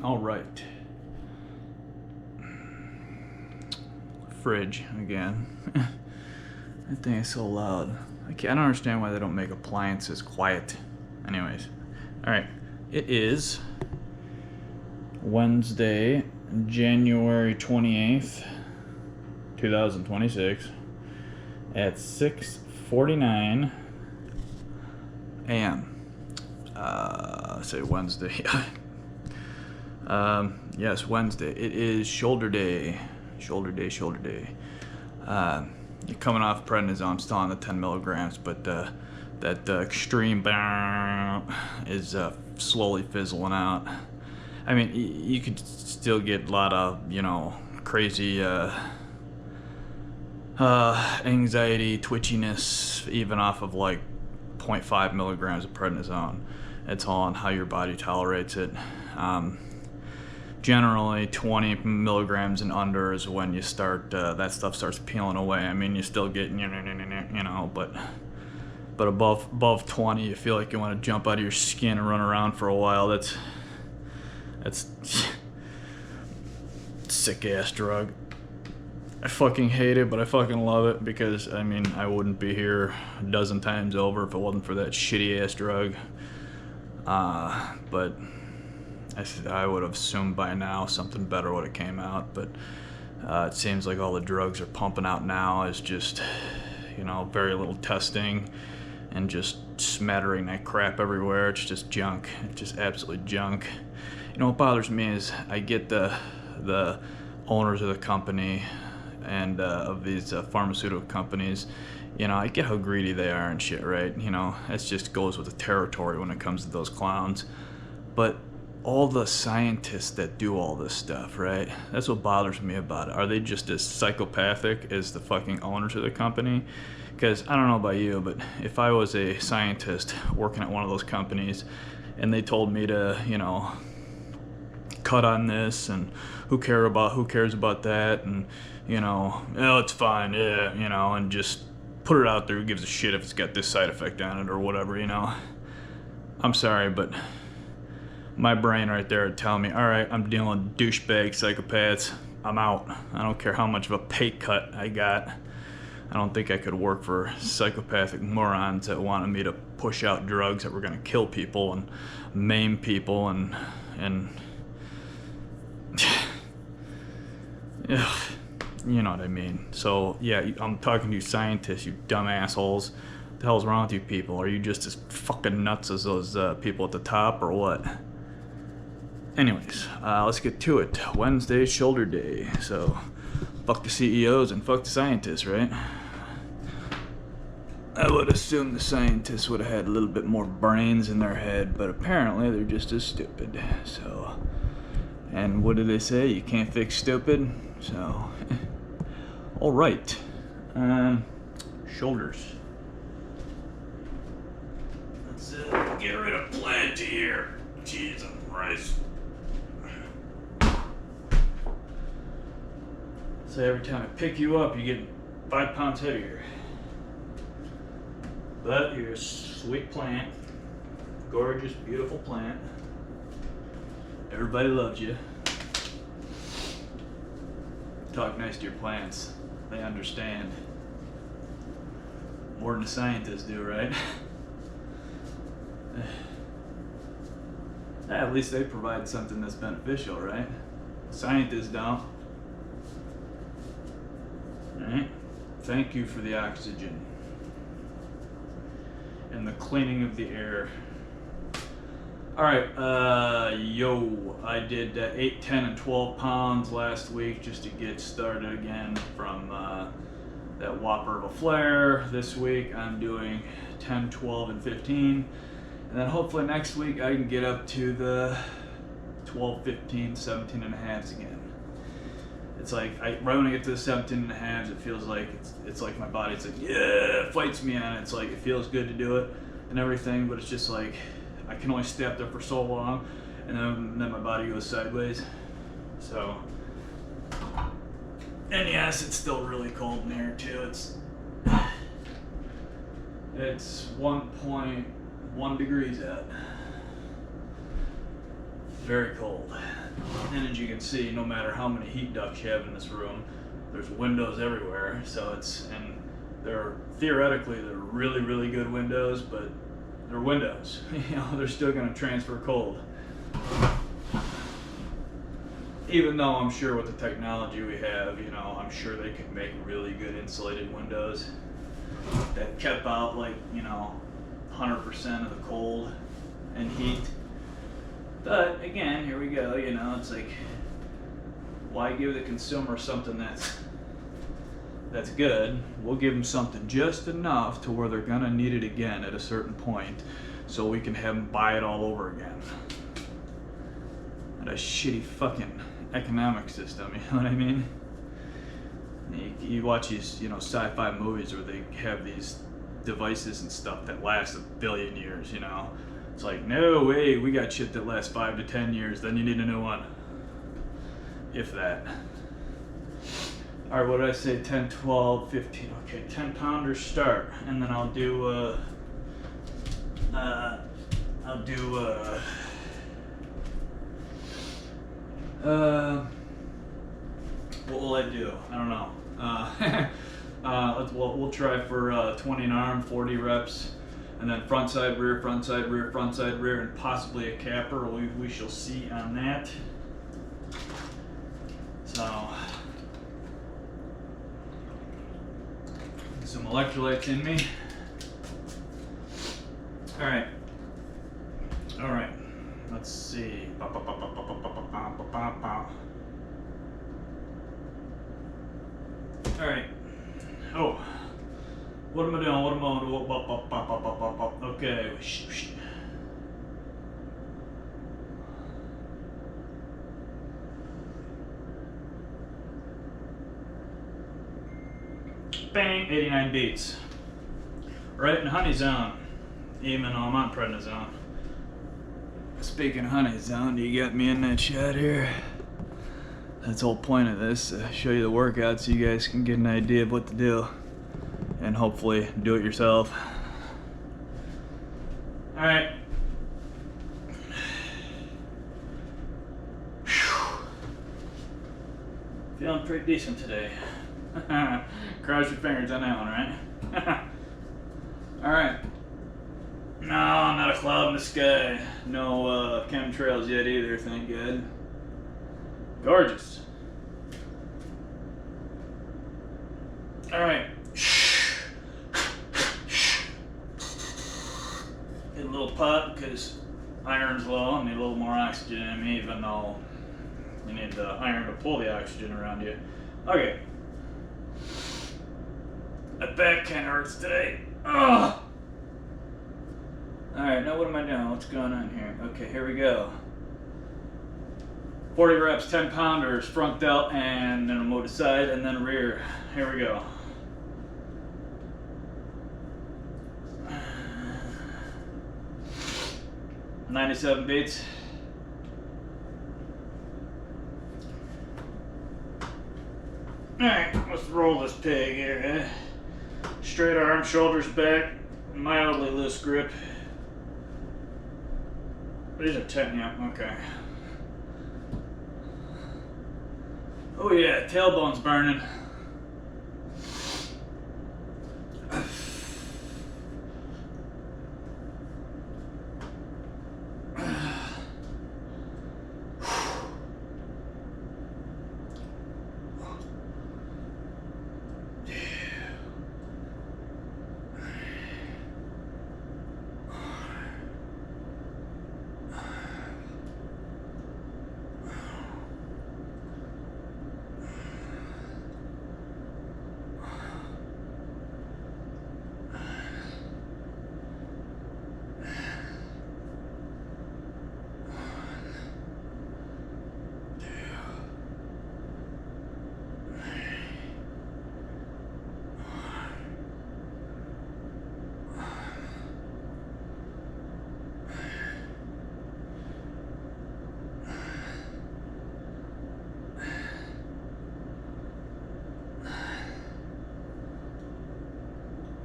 All right. Fridge again. That thing is so loud. I don't understand why they don't make appliances quiet. Anyways, all right. It is Wednesday, January 28th, 2026 at 6:49 a.m. Say Wednesday. Yes, Wednesday. It is shoulder day. Shoulder day. You're coming off prednisone, still on the 10 milligrams, but that extreme is slowly fizzling out. I mean, you could still get a lot of, crazy anxiety, twitchiness, even off of like 0.5 milligrams of prednisone. It's all on how your body tolerates it. Generally 20 milligrams and under is when you start, that stuff starts peeling away. I mean, you still get, but above 20, you feel like you want to jump out of your skin and run around for a while. That's sick ass drug. I fucking hate it, but I fucking love it because, I mean, I wouldn't be here a dozen times over if it wasn't for that shitty ass drug. But I would have assumed by now something better would have came out, but it seems like all the drugs are pumping out now is just, very little testing and just smattering that crap everywhere. It's just junk. It's just absolutely junk. What bothers me is I get the owners of the company and of these pharmaceutical companies, I get how greedy they are and shit, right? It just goes with the territory when it comes to those clowns. But all the scientists that do all this stuff, right? That's what bothers me about it. Are they just as psychopathic as the fucking owners of the company? Because I don't know about you, but if I was a scientist working at one of those companies and they told me to, cut on this and who cares about that, and it's fine, yeah, and just put it out there, who gives a shit if it's got this side effect on it or whatever, I'm sorry, but my brain right there would tell me, all right, I'm dealing with douchebag psychopaths, I'm out. I don't care how much of a pay cut I got. I don't think I could work for psychopathic morons that wanted me to push out drugs that were going to kill people and maim people and you know what I mean. So yeah, I'm talking to you scientists, you dumb assholes. What the hell's wrong with you people? Are you just as fucking nuts as those people at the top or what? Anyways, let's get to it. Wednesday, shoulder day. So fuck the CEOs and fuck the scientists, right? I would assume the scientists would have had a little bit more brains in their head, but apparently they're just as stupid. So, and what do they say? You can't fix stupid. So, all right. Shoulders. Let's get rid of Plenty here. Jesus Christ. So every time I pick you up, you get 5 pounds heavier. But you're a sweet plant. Gorgeous, beautiful plant. Everybody loves you. Talk nice to your plants. They understand. More than the scientists do, right? At least they provide something that's beneficial, right? Scientists don't. Alright? Thank you for the oxygen and the cleaning of the air. Alright, I did 8, 10, and 12 pounds last week just to get started again from that whopper of a flare. This week I'm doing 10, 12, and 15. And then hopefully next week I can get up to the 12, 15, 17 and a halves again. It's like, right when I get to the 17 and a halves, it feels like, it's like my body's like, yeah, it fights me on it. It's like, it feels good to do it and everything, but it's just like, I can only stay up there for so long, and then my body goes sideways. So, and yes, it's still really cold in here too. It's 1.1 degrees out. Very cold. And as you can see, no matter how many heat ducts you have in this room, there's windows everywhere. So and theoretically they're really, really good windows, but they're windows. They're still going to transfer cold. Even though I'm sure with the technology we have, I'm sure they could make really good insulated windows that kept out 100% of the cold and heat. But again, here we go, it's like, why give the consumer something that's good? We'll give them something just enough to where they're gonna need it again at a certain point, so we can have them buy it all over again. What a shitty fucking economic system, you know what I mean? You watch these, sci-fi movies where they have these devices and stuff that last a billion years, It's like, no way, we got shit that lasts 5 to 10 years, then you need a new one. If that. Alright, what did I say? 10, 12, 15. Okay, 10 pounders start. And then I'll do, what will I do? I don't know. We'll try for 20 an arm, 40 reps, and then front side, rear, front side, rear, front side, rear, and possibly a capper. We shall see on that. So, some electrolytes in me. All right. Let's see. All right. Oh, what am I doing? Okay. Bang, 89 beats. Right in honey zone, even though I'm on prednisone. Speaking of honey zone, you got me in that shot here. That's the whole point of this, show you the workout so you guys can get an idea of what to do. And hopefully do it yourself. Alright. Feeling pretty decent today. Cross your fingers on that one, right? Alright. No, not a cloud in the sky. No chemtrails yet either, thank God. Gorgeous. Alright. Get a little pot because iron's low. I need a little more oxygen in me, even though you need the iron to pull the oxygen around you. Okay. My back kind of hurts today. Ugh. Alright, now what am I doing? What's going on here? Okay, here we go. 40 reps, 10 pounders, front delt, and then a move to side, and then rear. Here we go. $97 beats. Alright, let's roll this pig here, eh? Straight arm, shoulders back, mildly loose grip. These are 10, yeah, okay. Oh yeah, tailbone's burning.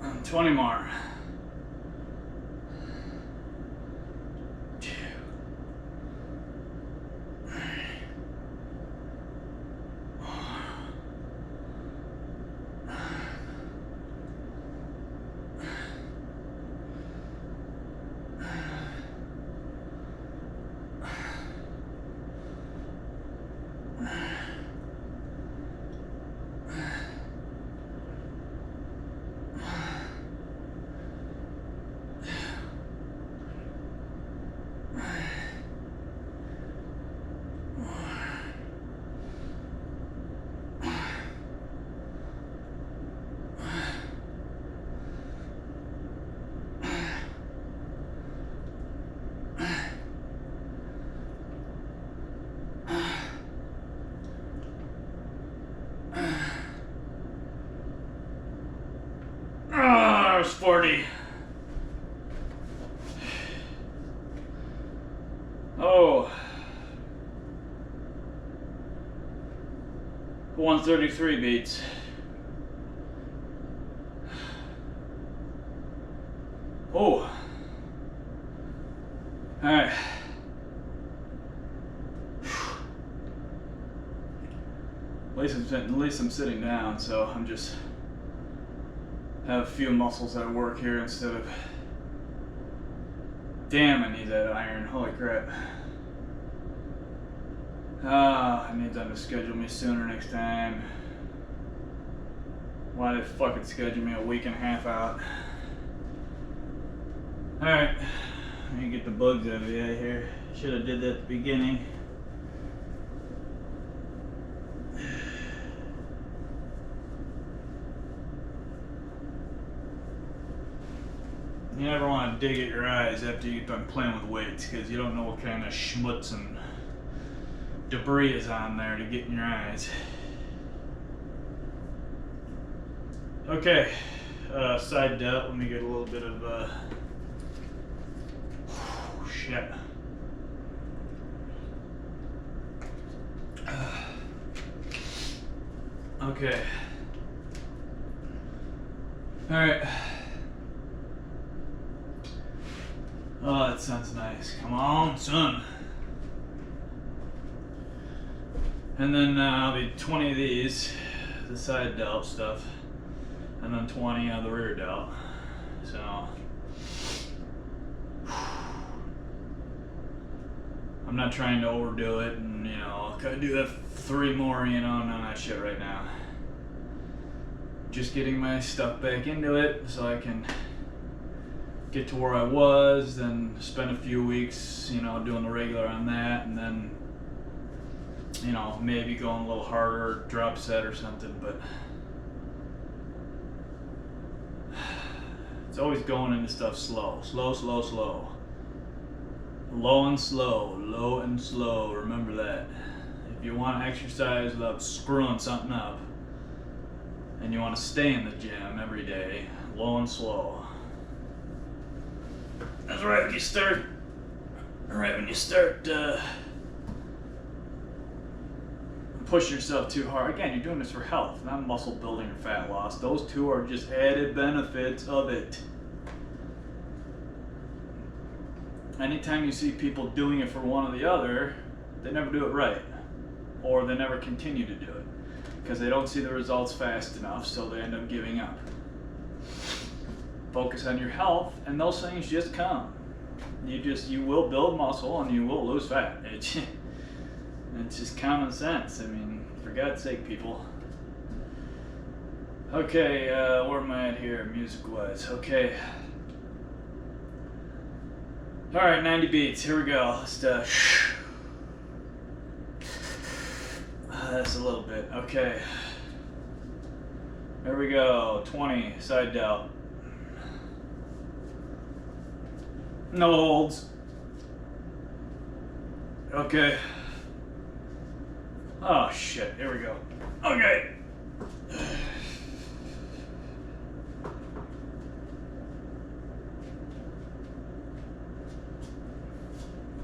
And 20 more. First 40. Oh. 133 beats. Oh. Alright. At least I'm sitting down, so I'm just have a few muscles at work here instead of. Damn, I need that iron. Holy crap. I need them to schedule me sooner next time. Why they fucking schedule me a week and a half out? Alright. Let me get the bugs out of the eye here. Should have did that at the beginning. You never want to dig at your eyes after you've done playing with weights, because you don't know what kind of schmutz and debris is on there to get in your eyes. Okay, side delt. Let me get a little bit of shit. Okay. All right. Oh, that sounds nice. Come on, son. And then I'll be 20 of these, the side delt stuff, and then 20 on the rear delt. So I'm not trying to overdo it, and gotta do that 3 more, none of that shit right now. Just getting my stuff back into it so I can get to where I was, then spend a few weeks, doing the regular on that, and then, maybe going a little harder, drop set or something, but it's always going into stuff slow. Slow, slow, slow. Low and slow, low and slow, remember that. If you want to exercise without screwing something up, and you want to stay in the gym every day, low and slow. That's right when you start. Pushing yourself too hard. Again, you're doing this for health, not muscle building or fat loss. Those two are just added benefits of it. Anytime you see people doing it for one or the other, they never do it right, or they never continue to do it because they don't see the results fast enough, so they end up giving up. Focus on your health, and those things just come. You will build muscle and you will lose fat. It's just common sense. I mean, for God's sake, people. Okay, where am I at here, music-wise? Okay. All right, 90 beats. Here we go. Let's that's a little bit. Okay. There we go. 20 side delt. No holds. Okay. Oh shit, here we go. Okay.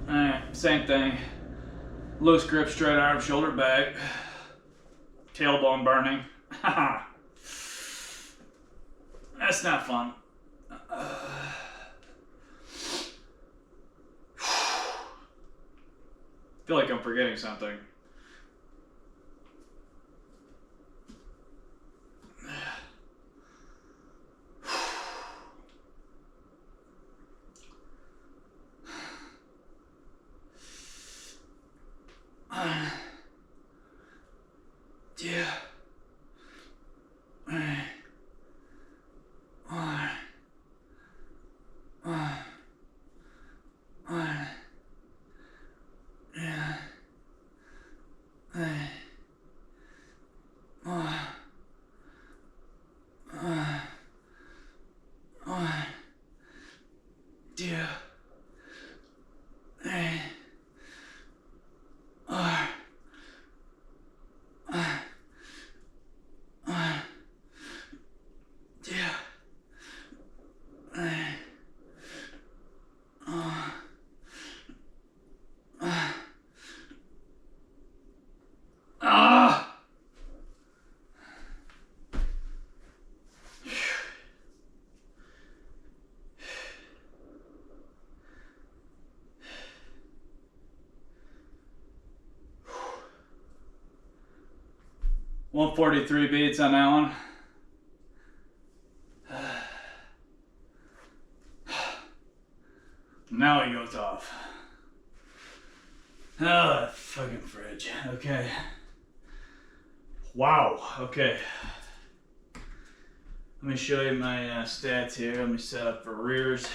Alright, same thing. Loose grip, straight arm, shoulder back. Tailbone burning. Haha. That's not fun. I feel like I'm forgetting something. Yeah. 143 beats on that one. Now he goes off. Oh, that fucking fridge. Okay. Wow. Okay. Let me show you my stats here. Let me set up for rears.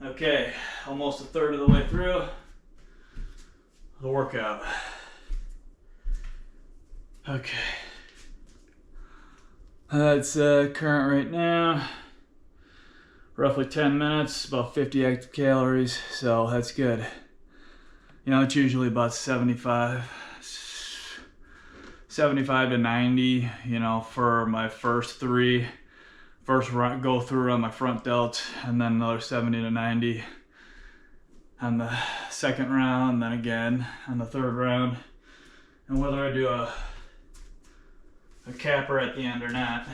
Okay, almost a third of the way through the workout. Okay. That's current right now. Roughly 10 minutes, about 50 active calories, so that's good. You know, it's usually about 75 to 90, you know, for my first run, go through on my front delt, and then another 70 to 90 on the second round, then again on the third round. And whether I do a capper at the end or not,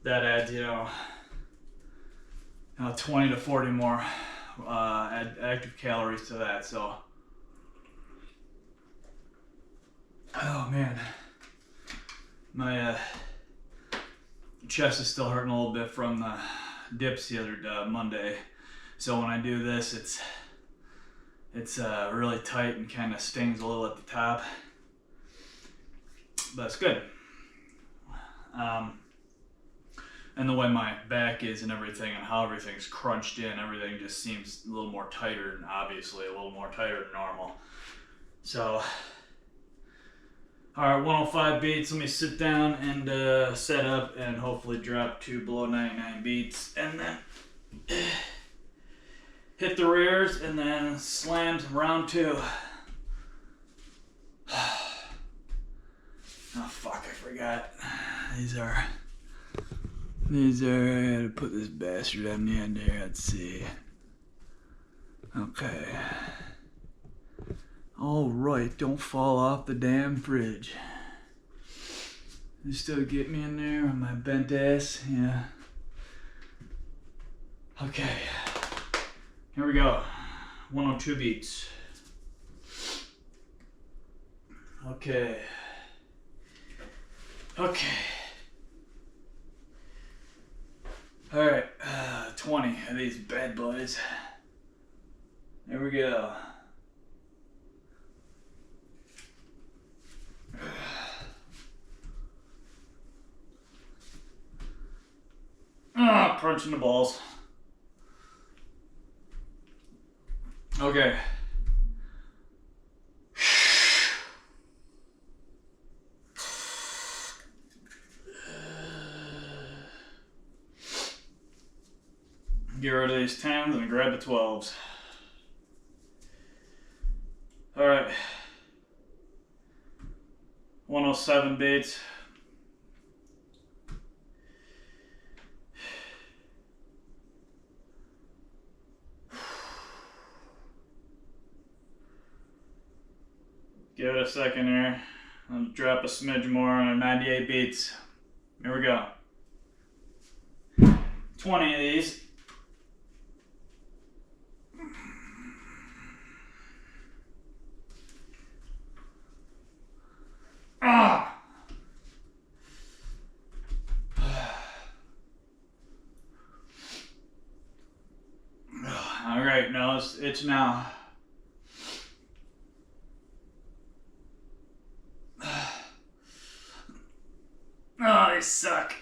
that adds, you know, 20 to 40 more active calories to that. So, oh man, my chest is still hurting a little bit from the dips the other Monday. So when I do this, it's really tight and kind of stings a little at the top, but it's good. And the way my back is and everything and how everything's crunched in, everything just seems a little more tighter, and obviously a little more tighter than normal. So, all right, 105 beats. Let me sit down and set up and hopefully drop to below 99 beats, and then hit the rears and then slammed round 2. Oh fuck, I forgot. These are, I gotta put this bastard on the end here, let's see. Okay. Alright, don't fall off the damn fridge. You still get me in there on my bent ass? Yeah. Okay. Here we go. 102 beats. Okay. Okay. Alright, 20 of these bad boys. There we go. Crunching the balls. Okay. Get rid of these 10s and grab the 12s. Alright. 107 beats. Give it a second here. I'll drop a smidge more on 98 beats. Here we go. 20 of these. Ah! All right, now it's now. Oh, they suck.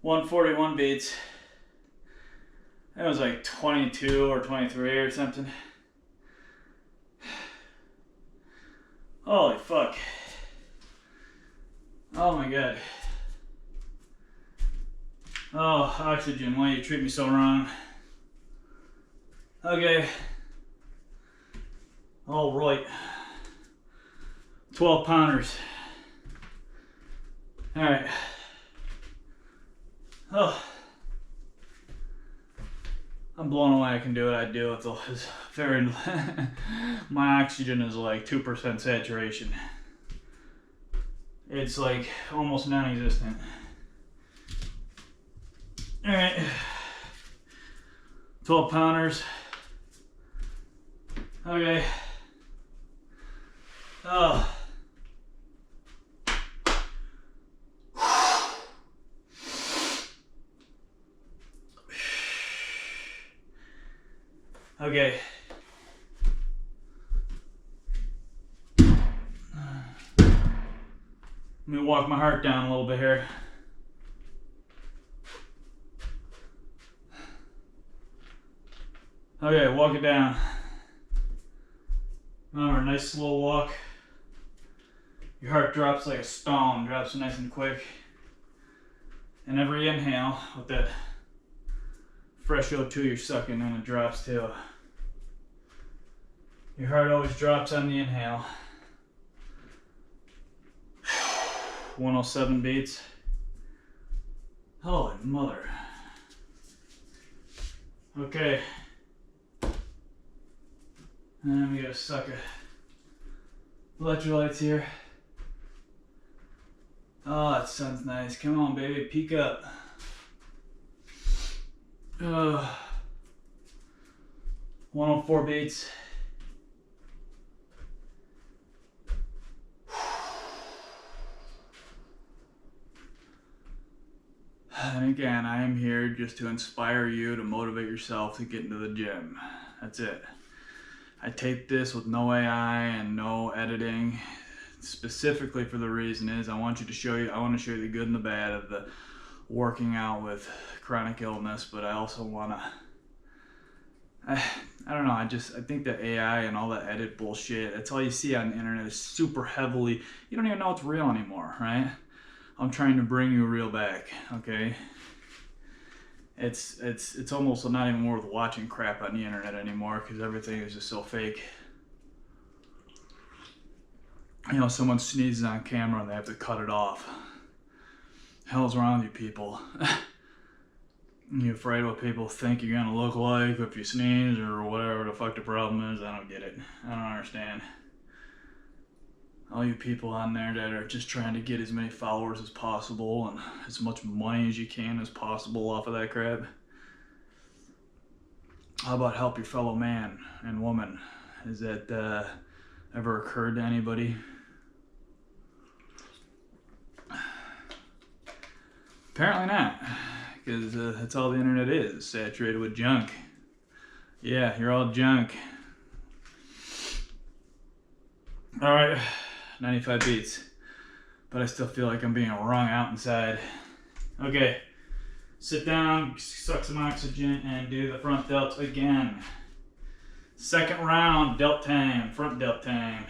141 beats. It was like 22 or 23 or something. Holy fuck. Oh my god. Oh, oxygen, why you treat me so wrong? Okay. All right. 12 pounders. All right. Oh. I'm blown away I can do what I do. It's very, my oxygen is like 2% saturation. It's like almost non-existent. All right. 12 pounders. Okay. Oh. Okay. Let me walk my heart down a little bit here. Okay, walk it down. Remember, nice slow walk. Your heart drops like a stone, drops nice and quick. And every inhale, with that fresh O2 you're sucking in, it drops too. Your heart always drops on the inhale. 107 beats. Holy mother. Okay. And we got a suck of electrolytes here. Oh, that sounds nice. Come on, baby, peek up. 104 beats. And again, I am here just to inspire you to motivate yourself to get into the gym. That's it. I taped this with no AI and no editing, specifically for the reason is I want to show you the good and the bad of the working out with chronic illness, but I also want to, I don't know, I think that AI and all that edit bullshit, that's all you see on the internet is super heavily, you don't even know it's real anymore, right? I'm trying to bring you real back, okay? It's almost not even worth watching crap on the internet anymore because everything is just so fake. You know, someone sneezes on camera and they have to cut it off. Hell's wrong with you people? You afraid what people think you're gonna look like if you sneeze or whatever the fuck the problem is? I don't get it. I don't understand. All you people on there that are just trying to get as many followers as possible and as much money as you can as possible off of that crap. How about help your fellow man and woman? Has that ever occurred to anybody? Apparently not, because that's all the internet is, saturated with junk. Yeah, you're all junk. All right. 95 beats, but I still feel like I'm being wrung out inside. Okay, sit down, suck some oxygen, and do the front delt again. Second round, delt time, front delt time.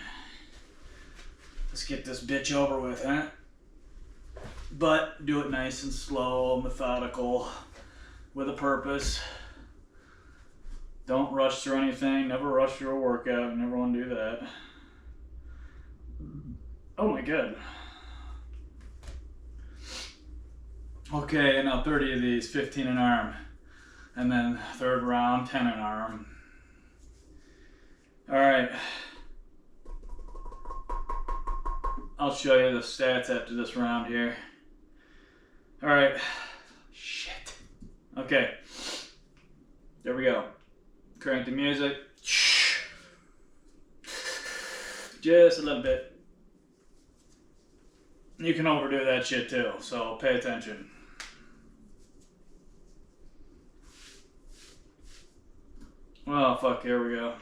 Let's get this bitch over with, huh? But do it nice and slow, methodical, with a purpose. Don't rush through anything, never rush through a workout, you never want to do that. Oh my god. Okay, now 30 of these, 15 an arm. And then third round, 10 an arm. Alright. I'll show you the stats after this round here. Alright. Shit. Okay. There we go. Crank the music. Just a little bit. You can overdo that shit too, so pay attention. Oh fuck, here we go.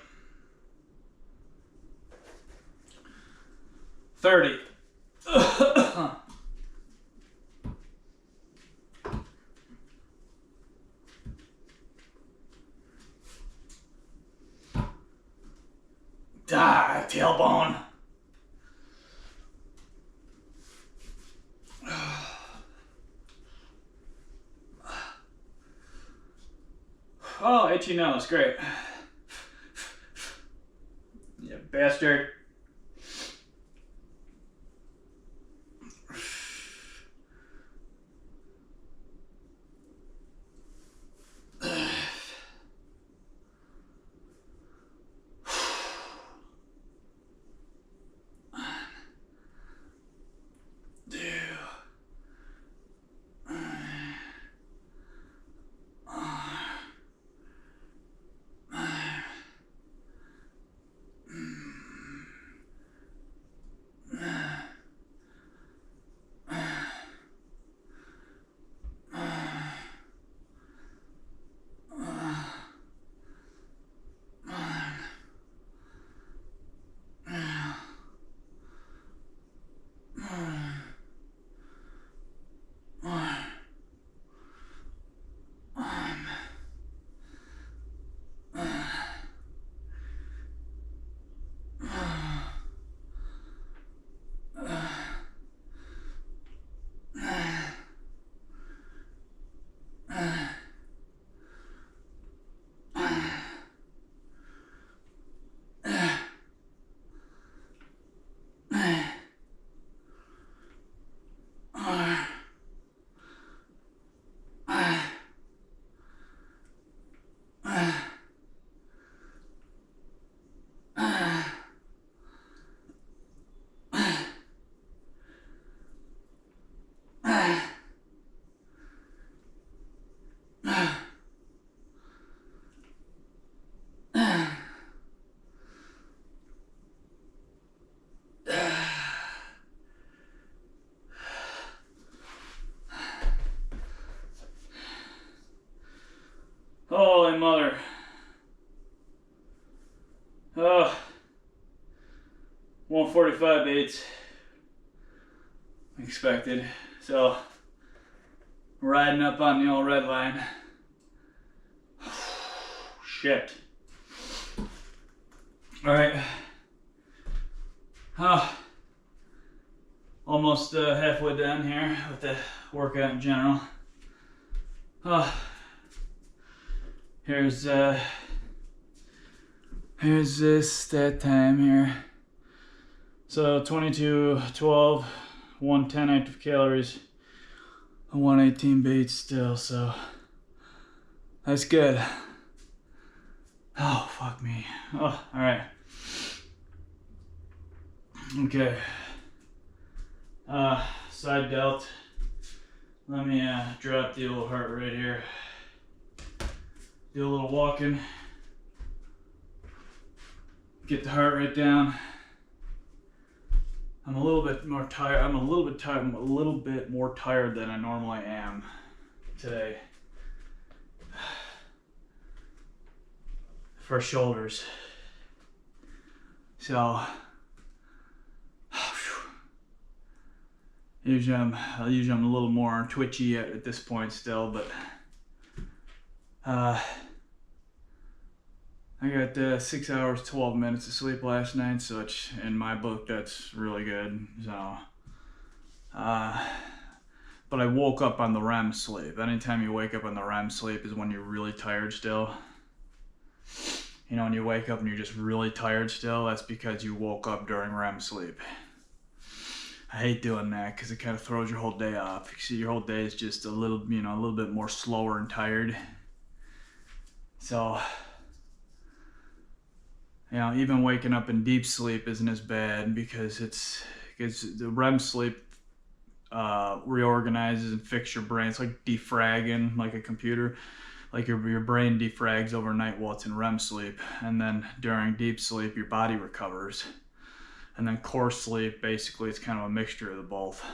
30. Tailbone. Oh, itchy nose, great. You bastard. Holy mother. Oh, 145 baits. Expected. So, riding up on the old red line. Shit. Alright. Almost halfway done here with the workout in general. Here's this, that time here. So 22, 12, 110 active calories, 118 baits still, so that's good. Oh, fuck me. Oh, alright. Okay. Side delt. Let me drop the old heart rate here. Do a little walking. Get the heart rate down. I'm a little bit more tired. I'm a little bit more tired than I normally am today. For shoulders. So usually I'm a little more twitchy at this point still, but I got 6 hours, 12 minutes of sleep last night, so it's, in my book, that's really good. So, but I woke up on the REM sleep. Anytime you wake up on the REM sleep is when you're really tired still. You know, when you wake up and you're just really tired still, that's because you woke up during REM sleep. I hate doing that because it kind of throws your whole day off. You see, your whole day is just a little bit more slower and tired. So, you know, even waking up in deep sleep isn't as bad because the REM sleep reorganizes and fixes your brain. It's like defragging, like a computer. Like your brain defrags overnight while it's in REM sleep, and then during deep sleep, your body recovers. And then core sleep, basically, it's kind of a mixture of the both.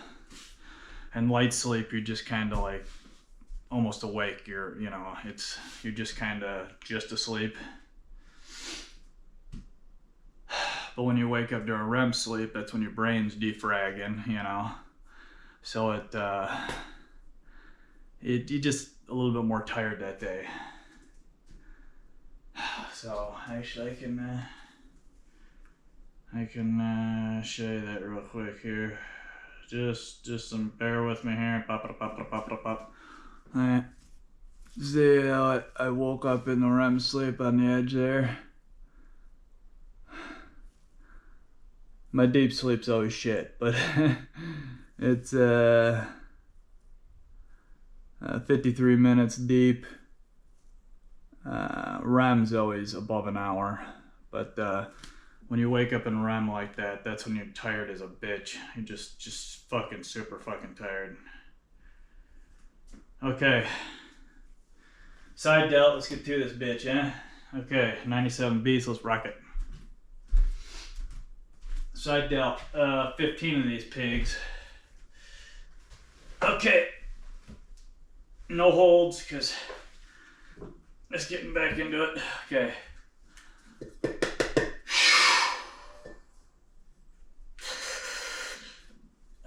And light sleep, you're just kind of like almost awake. You're just kind of just asleep. But when you wake up during REM sleep, that's when your brain's defragging, you know. So you just a little bit more tired that day. So actually I can I can show you that real quick here. Just some bear with me here. Pop, pop, pop, pop, pop, pop. Alright. See how I woke up in the REM sleep on the edge there? My deep sleep's always shit, but it's 53 minutes deep. REM's always above an hour, but when you wake up in REM like that, that's when you're tired as a bitch. You're just fucking super fucking tired. Okay. Side delt, let's get to this bitch, eh? Okay, 97 beats, let's rock it. Side delt, 15 of these pigs. Okay. No holds, because let's get back into it. Okay.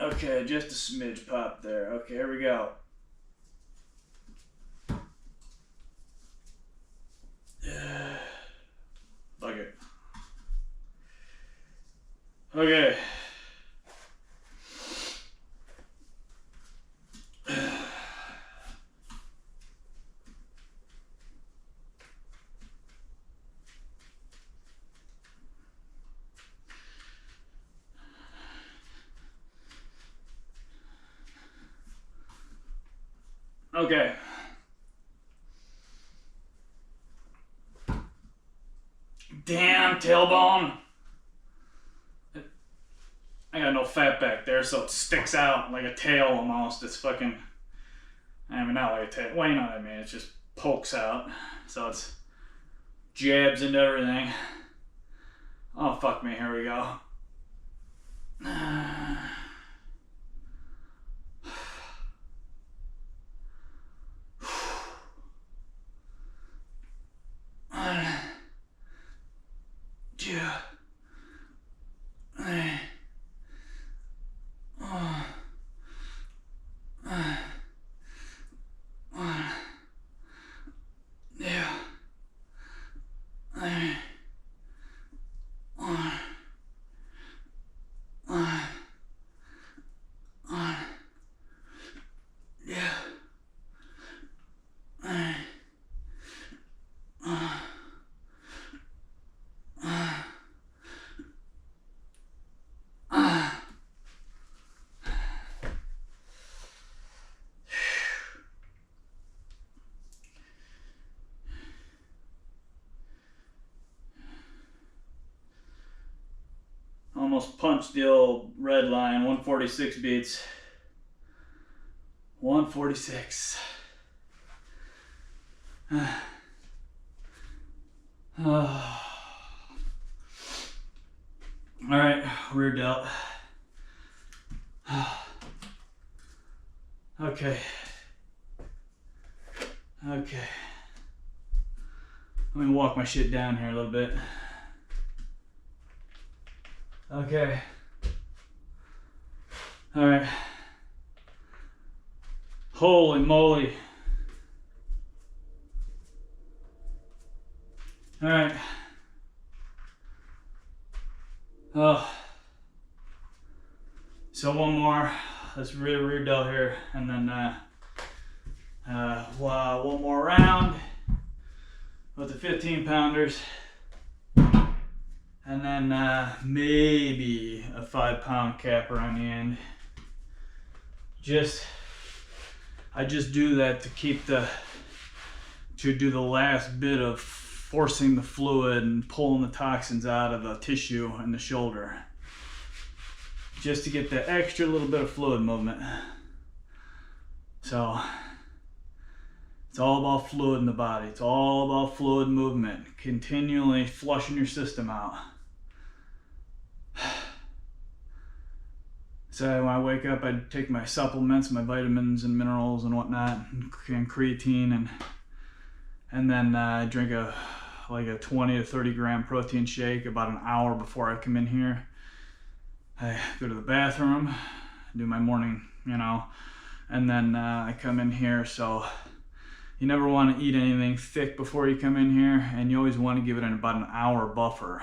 Okay, just a smidge pop there. Okay, here we go. Fuck it. Okay. Okay. Damn tailbone. I got no fat back there, so it sticks out like a tail almost. It's fucking, I mean, not like a tail. Well, you know what I mean. It just pokes out. So it's jabs into everything. Oh, fuck me. Here we go. Almost punched the old red line. 146 beats. 146. Alright, rear delt. Okay. Okay. Let me walk my shit down here a little bit. Okay. Alright. Holy moly. Alright. Oh. So one more. Let's rear delt here, and then one more round with the 15 pounders. And then maybe a 5-pound capper on the end. I just do that to do the last bit of forcing the fluid and pulling the toxins out of the tissue in the shoulder. Just to get the extra little bit of fluid movement. So, it's all about fluid in the body. It's all about fluid movement. Continually flushing your system out. So when I wake up, I take my supplements, my vitamins and minerals and whatnot, and creatine, and then I drink a 20 to 30 gram protein shake about an hour before I come in here. I go to the bathroom, do my morning, and then I come in here. So you never want to eat anything thick before you come in here, and you always want to give it about an hour buffer.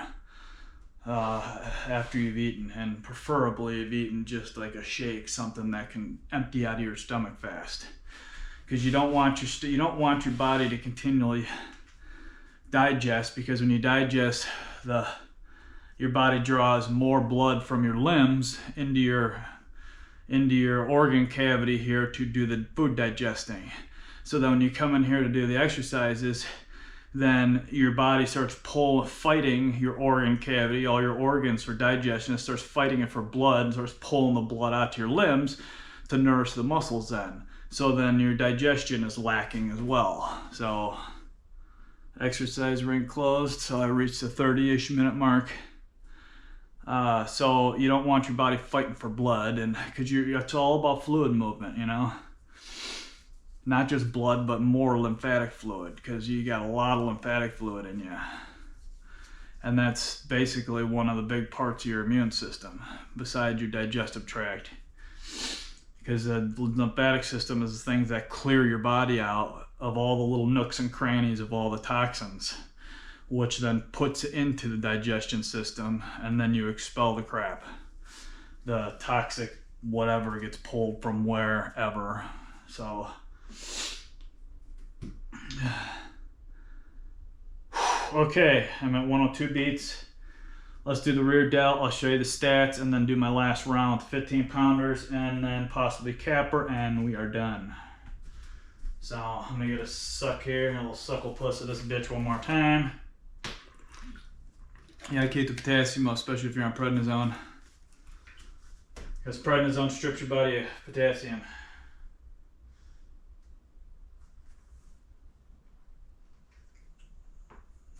after you've eaten, and preferably you've eaten just like a shake, something that can empty out of your stomach fast, because you don't want your body to continually digest, because when you digest, your body draws more blood from your limbs into your organ cavity here to do the food digesting. So then when you come in here to do the exercises, then your body starts fighting your organ cavity, all your organs for digestion. It starts fighting it for blood and starts pulling the blood out to your limbs to nourish the muscles then. So then your digestion is lacking as well. So exercise ring closed, so I reached the 30-ish minute mark. So you don't want your body fighting for blood, and because it's all about fluid movement, you know? Not just blood, but more lymphatic fluid, because you got a lot of lymphatic fluid in you. And that's basically one of the big parts of your immune system, besides your digestive tract. Because the lymphatic system is the things that clear your body out of all the little nooks and crannies of all the toxins, which then puts it into the digestion system, and then you expel the crap. The toxic whatever gets pulled from wherever. So okay, I'm at 102 beats. Let's do the rear delt. I'll show you the stats and then do my last round, 15 pounders and then possibly capper, and we are done. So I'm gonna get a suck here, a little suckle puss of this bitch one more time. You gotta keep the potassium up, especially if you're on prednisone, because prednisone strips your body of potassium.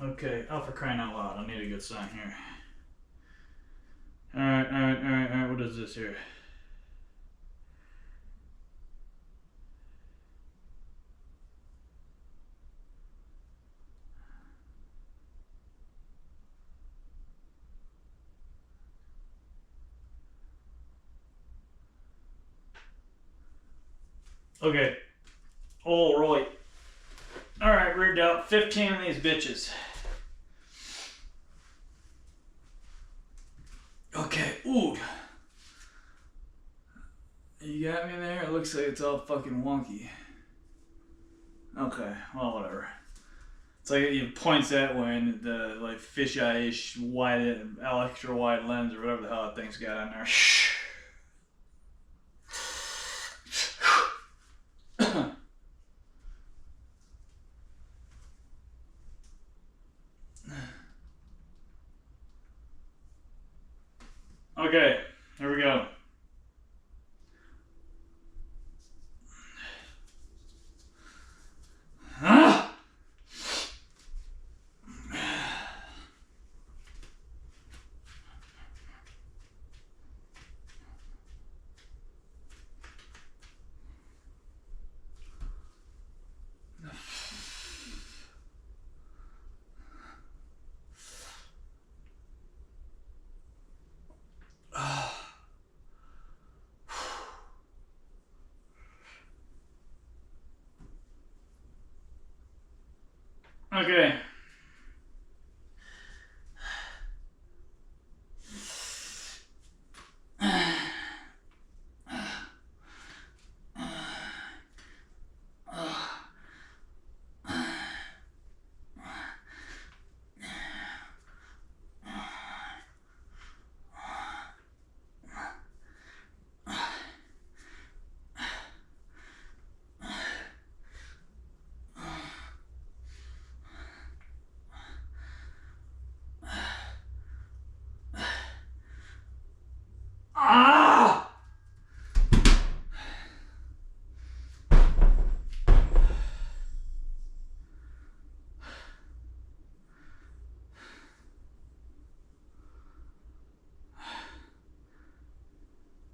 Okay, oh, for crying out loud, I need a good sign here. Alright, what is this here? Okay, all right. Alright, rear delt, 15 of these bitches. Okay, ooh. You got me there? It looks like it's all fucking wonky. Okay, well, whatever. It's like it points that way, and the like fisheye-ish wide, extra wide lens or whatever the hell that thing's got on there. Okay, here we go. Okay.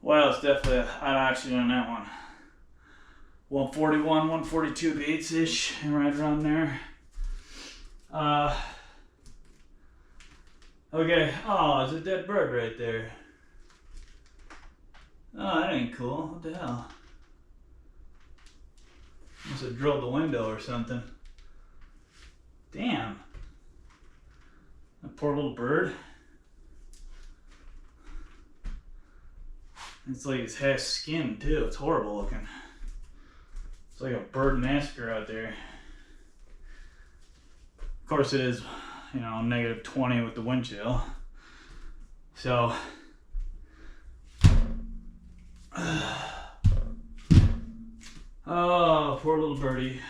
Well, it's definitely an oxygen on that one. 141, 142 beats-ish, right around there. Okay, oh, there's a dead bird right there. Oh, that ain't cool. What the hell? Must have drilled the window or something. Damn. That poor little bird. It's like it's half skin too. It's horrible looking. It's like a bird massacre out there. Of course it is, you know, negative 20 with the wind chill. So, oh, poor little birdie.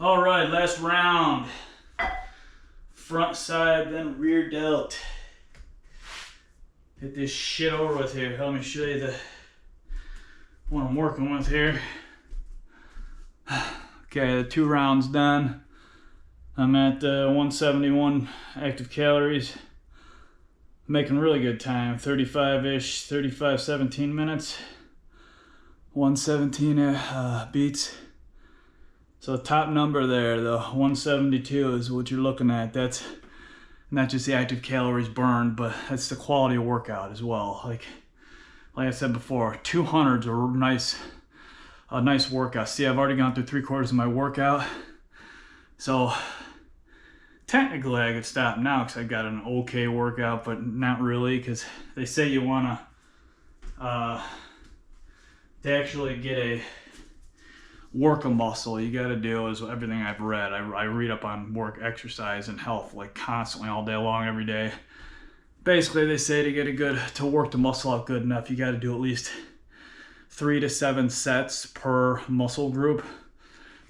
All right, last round. Front side, then rear delt. Get this shit over with here. Let me show you what I'm working with here. Okay, the 2 rounds done. I'm at 171 active calories. Making really good time. 35-ish, 35, 17 minutes. 117 beats. So the top number there, the 172 is what you're looking at. That's not just the active calories burned, but that's the quality of workout as well. Like I said before, 200s are a nice workout. See, I've already gone through 3/4 of my workout. So technically I could stop now because I got an okay workout, but not really, because they say you want to actually get work a muscle, you got to do is everything I've read. I read up on work, exercise, and health like constantly, all day long, every day. Basically, they say to work the muscle out good enough, you got to do at least 3 to 7 sets per muscle group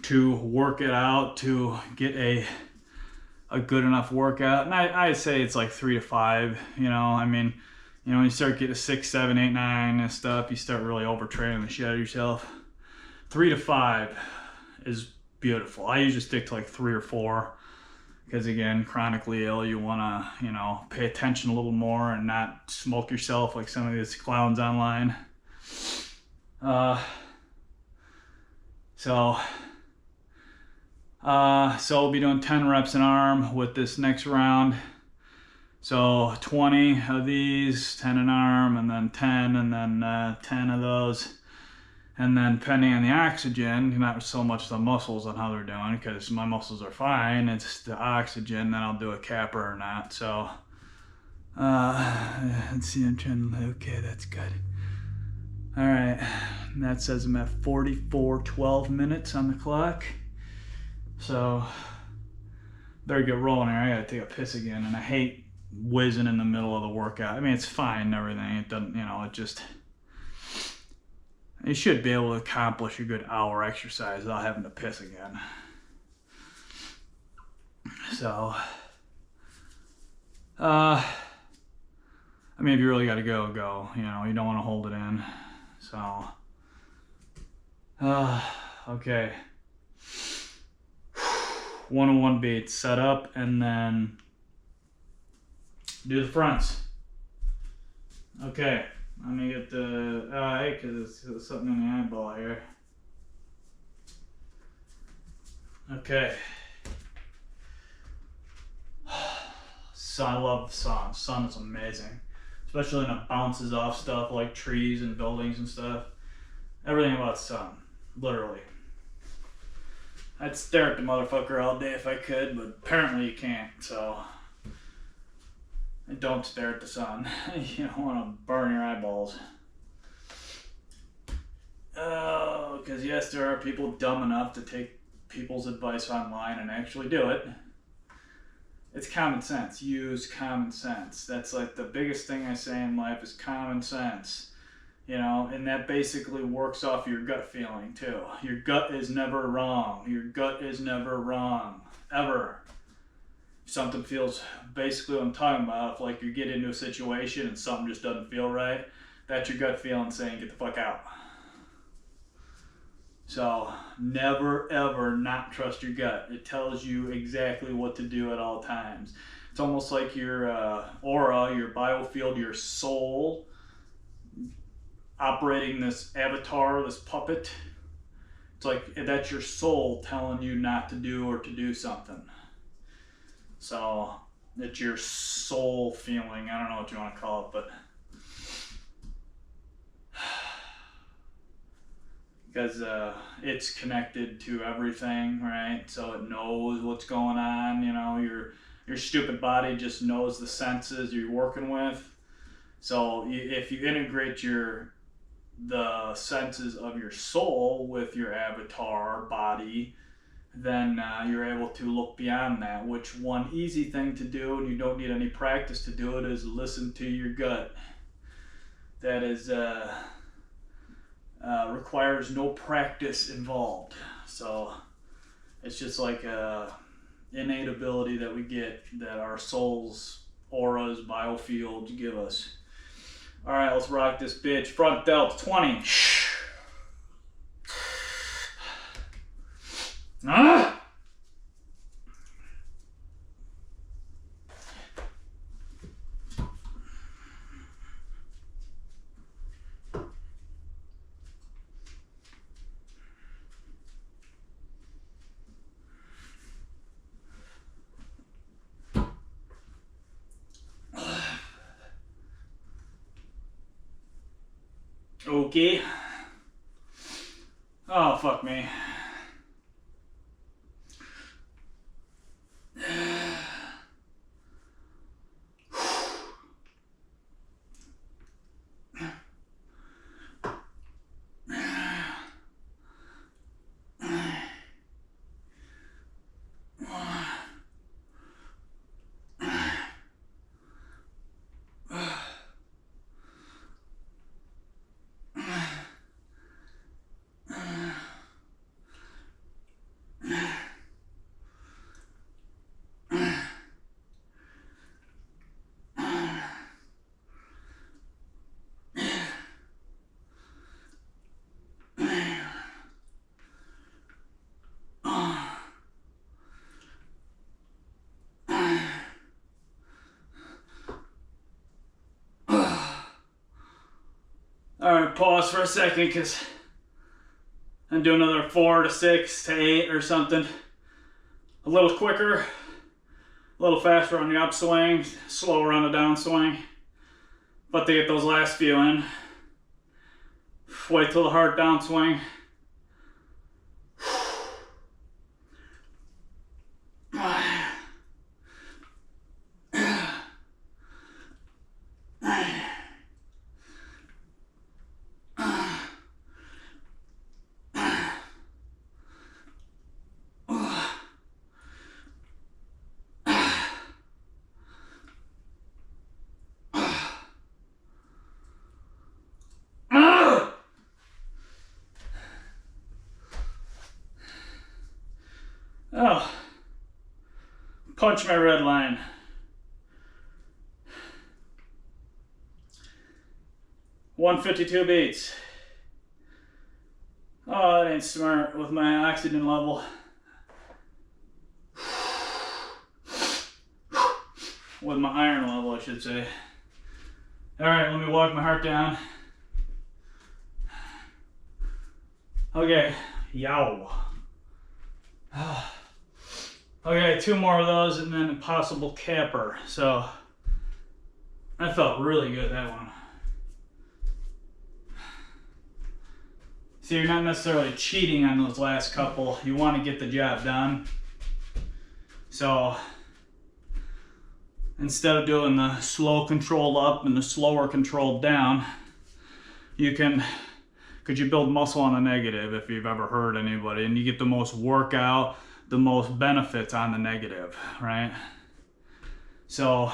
to work it out, to get a good enough workout. And I say it's like 3 to 5. You know, I mean, you know, when you start getting 6, 7, 8, 9 and stuff, you start really overtraining the shit out of yourself. 3 to 5 is beautiful. I usually stick to like 3 or 4 because, again, chronically ill, you want to, you know, pay attention a little more and not smoke yourself like some of these clowns online. So we'll be doing 10 reps an arm with this next round. So 20 of these, 10 an arm, and then 10, and then 10 of those. And then depending on the oxygen, not so much the muscles on how they're doing, because my muscles are fine, it's the oxygen, then I'll do a capper or not. So, let's see, I'm trying to, okay, that's good. All right, and that says I'm at 44:12 minutes on the clock. So, better get rolling here. I gotta take a piss again, and I hate whizzing in the middle of the workout. I mean, it's fine and everything. It doesn't, you know, it just... You should be able to accomplish a good hour exercise without having to piss again. So, I mean, if you really got to go. You know, you don't want to hold it in. So, okay. 101 beats, set up, and then do the fronts. Okay. Let me get the eye, because there's something in the eyeball here. Okay. Sun, I love the sun. Sun is amazing. Especially when it bounces off stuff like trees and buildings and stuff. Everything about the sun. Literally. I'd stare at the motherfucker all day if I could, but apparently you can't, so... And don't stare at the sun. You don't want to burn your eyeballs. Oh, because yes, there are people dumb enough to take people's advice online and actually do it. It's common sense. Use common sense. That's like the biggest thing I say in life is common sense. You know, and that basically works off your gut feeling too. Your gut is never wrong. Your gut is never wrong. Ever. Something feels, basically what I'm talking about, if like you get into a situation and something just doesn't feel right, that's your gut feeling saying get the fuck out. So never ever not trust your gut. It tells you exactly what to do at all times. It's almost like your aura, your biofield, your soul operating this avatar, this puppet. It's like that's your soul telling you not to do or to do something. So it's your soul feeling. I don't know what you want to call it, but because it's connected to everything, right? So it knows what's going on. You know, your stupid body just knows the senses you're working with. So if you integrate the senses of your soul with your avatar body, then you're able to look beyond that. Which one easy thing to do, and you don't need any practice to do it, is listen to your gut. That is requires no practice involved. So it's just like a innate ability that we get, that our souls, auras, biofields give us. All right, let's rock this bitch. Front delt 20. Ah! Okay. Oh, fuck me. Alright, pause for a second because I'm doing another 4 to 6 to 8 or something. A little quicker, a little faster on the upswing, slower on the downswing. But to get those last few in, wait till the hard downswing. Oh, punch my red line. $152 beats. Oh, that ain't smart with my oxygen level. With my iron level, I should say. All right, let me walk my heart down. Okay, yow. Okay, 2 more of those and then a possible capper. So that felt really good, that one. So you're not necessarily cheating on those last couple. You want to get the job done. So instead of doing the slow controlled up and the slower controlled down, could you build muscle on the negative, if you've ever heard anybody, and you get the most workout, the most benefits on the negative, right? So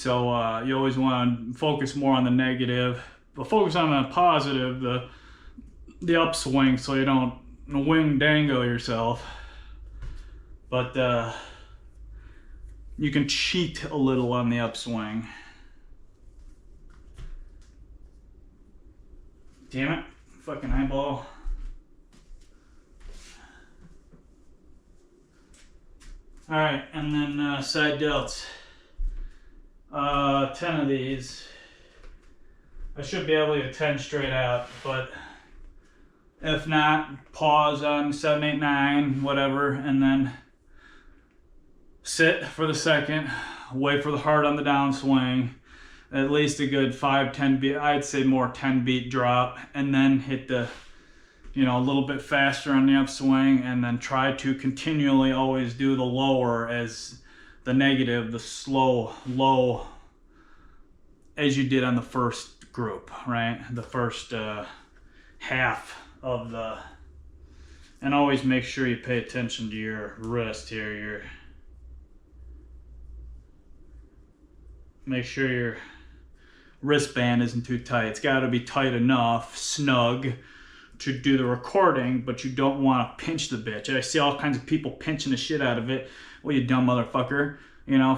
you always want to focus more on the negative, but focus on the positive, the upswing, so you don't wing dango yourself. But you can cheat a little on the upswing. Damn it, fucking eyeball. All right, and then side delts. 10 of these. I should be able to get 10 straight out, but if not, pause on 7, 8, 9, whatever, and then sit for the second, wait for the heart on the downswing, at least a good 5-10 beat, I'd say more 10 beat drop, and then hit the, a little bit faster on the upswing, and then try to continually always do the lower as the negative, the slow low, as you did on the first group, right? The first half of the, and always make sure you pay attention to your wrist here. Make sure your wristband isn't too tight. It's got to be tight enough, snug, to do the recording, but you don't want to pinch the bitch. I see all kinds of people pinching the shit out of it. Well, you dumb motherfucker.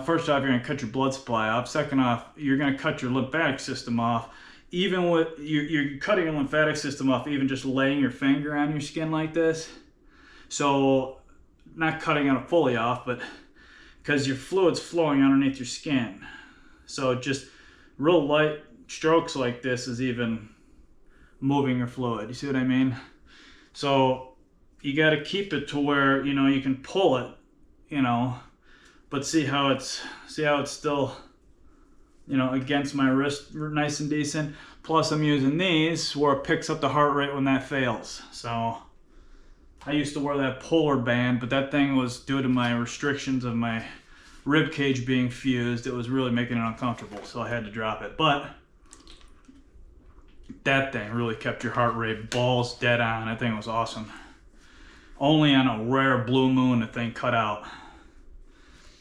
First off, you're going to cut your blood supply off. Second off, you're going to cut your lymphatic system off. Even with, you're cutting your lymphatic system off, even just laying your finger on your skin like this. So, not cutting it fully off, but because your fluid's flowing underneath your skin. So just real light strokes like this is even moving your fluid. You see what I mean? So you got to keep it to where, you can pull it, but see how it's still, against my wrist nice and decent. Plus I'm using these where it picks up the heart rate when that fails. So I used to wear that polar band, but that thing was due to my restrictions of my rib cage being fused. It was really making it uncomfortable, so I had to drop it. But that thing really kept your heart rate balls dead on. That thing was awesome. Only on a rare blue moon the thing cut out.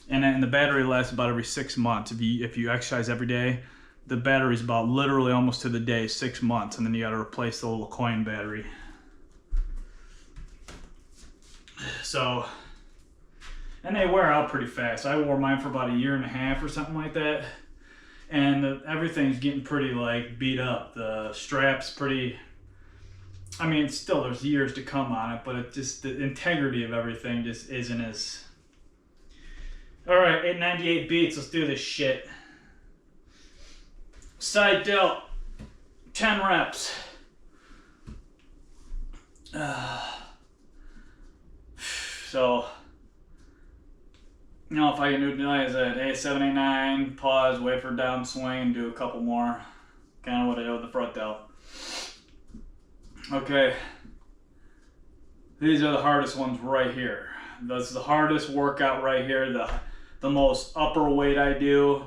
And the battery lasts about every 6 months. If you exercise every day, the battery's about literally almost to the day, 6 months, and then you got to replace the little coin battery. So, and they wear out pretty fast. I wore mine for about 1.5 years or something like that. And everything's getting pretty beat up. The strap's pretty, still there's years to come on it, but it just, the integrity of everything just isn't as. All right, 898 beats, let's do this shit. Side delt, 10 reps. So, if I can do tonight is 7, 8, 9, pause, wait for downswing, and do a couple more. Kind of what I did with the front delt. Okay. These are the hardest ones right here. This is the hardest workout right here. The most upper weight I do,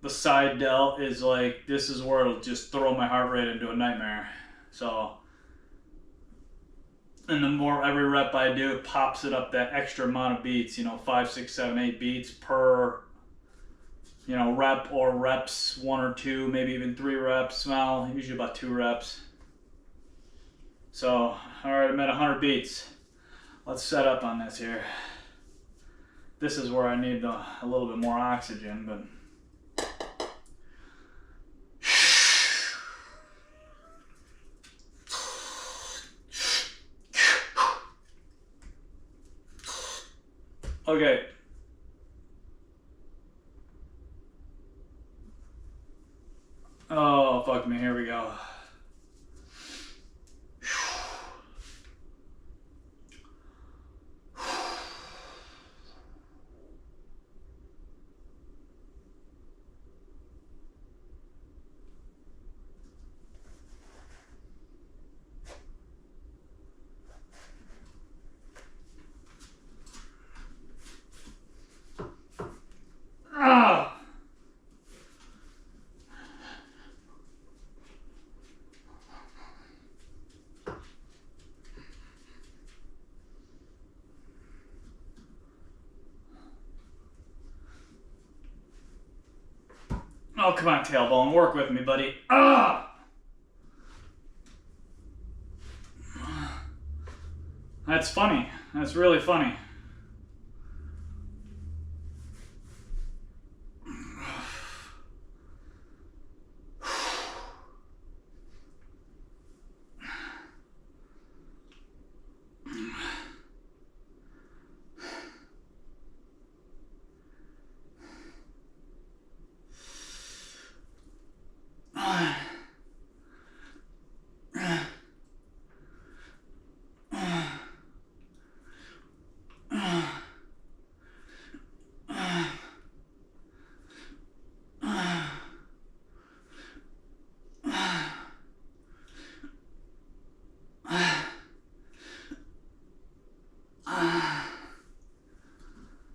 the side delt, is this is where it'll just throw my heart rate into a nightmare. So, and the more every rep I do, it pops it up that extra amount of beats, 5, 6, 7, 8 beats per, rep or reps, 1 or 2, maybe even 3 reps. Well, usually about 2 reps. So, all right, I'm at 100 beats. Let's set up on this here. This is where I need a little bit more oxygen, but. Okay. Oh, fuck me. Here we go. Oh, come on, tailbone. Work with me, buddy. That's funny. That's really funny.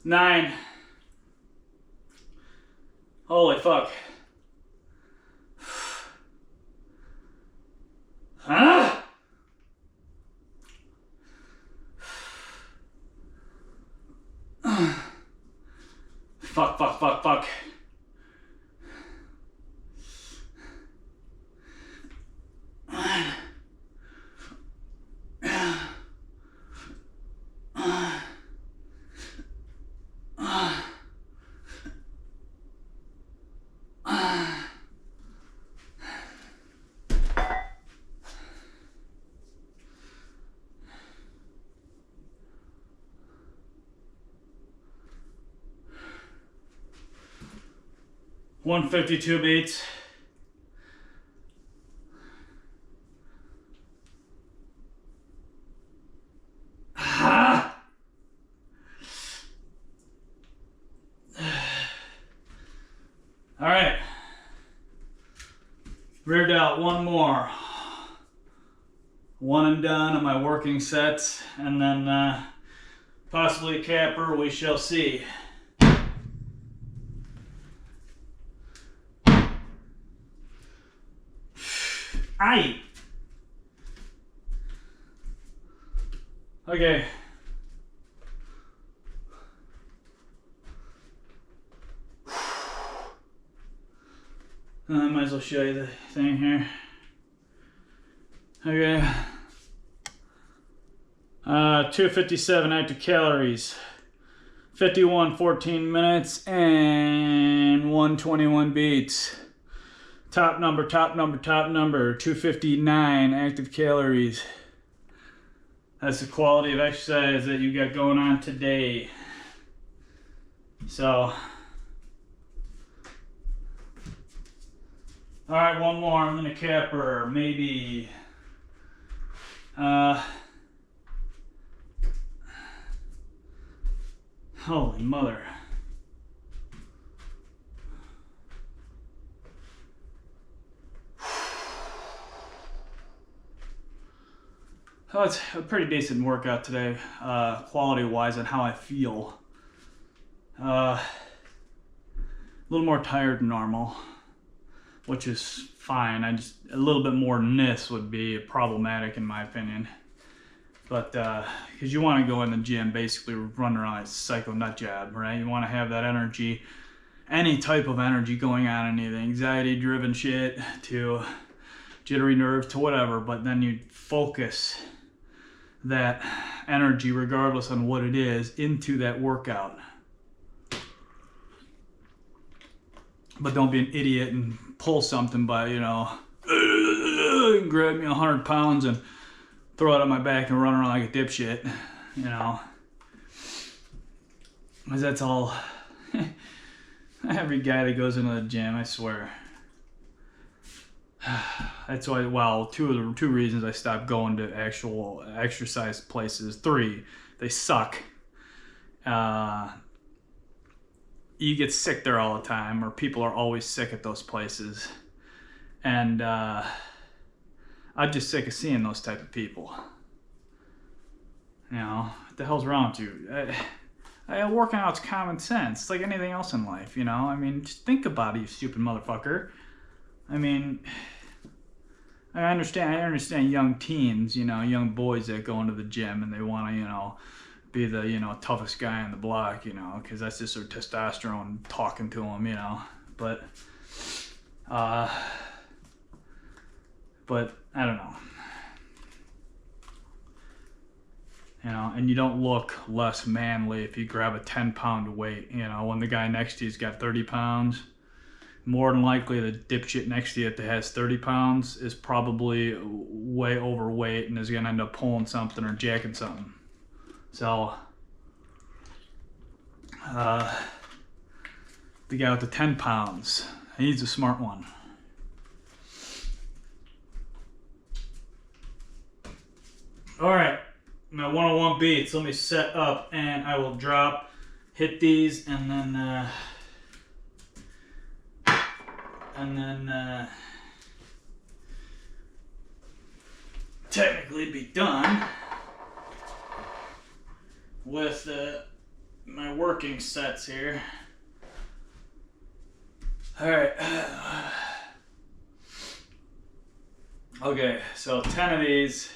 9. Holy fuck. Huh? Fuck. $152 beats. All right. Rear delt, one more. One and done on my working sets, and then possibly a capper, we shall see. Aye. Okay. I might as well show you the thing here. Okay. 257 active calories. 51 14 minutes and 121 beats. Top number, 259 active calories. That's the quality of exercise that you got going on today. So, alright, one more, and then a capper, maybe. Holy mother. So it's a pretty decent workout today, quality-wise, and how I feel. A little more tired than normal, which is fine. A little bit more than this would be problematic in my opinion. But, because you want to go in the gym basically run around like a psycho nut job, right? You want to have that energy, any type of energy going on in either anxiety-driven shit to jittery nerves to whatever, but then you focus that energy, regardless on what it is, into that workout. But don't be an idiot and pull something by, grab me 100 pounds and throw it on my back and run around like a dipshit, because that's all. Every guy that goes into the gym, I swear. That's why, well, two reasons I stopped going to actual exercise places. 3, they suck. You get sick there all the time, or people are always sick at those places. And I'm just sick of seeing those type of people. What the hell's wrong with you? Working out's common sense. It's like anything else in life, just think about it, you stupid motherfucker. I understand young teens, young boys that go into the gym and they want to, be the, toughest guy on the block, because that's just their testosterone talking to them, But I don't know. And you don't look less manly if you grab a 10-pound weight. When the guy next to you's got 30 pounds, more than likely the dipshit next to you that has 30 pounds is probably way overweight and is going to end up pulling something or jacking something. So, the guy with the 10 pounds, he's a smart one. All right, my 101 beats. Let me set up and I will hit these, and then technically be done with my working sets here. All right. Okay, so 10 of these.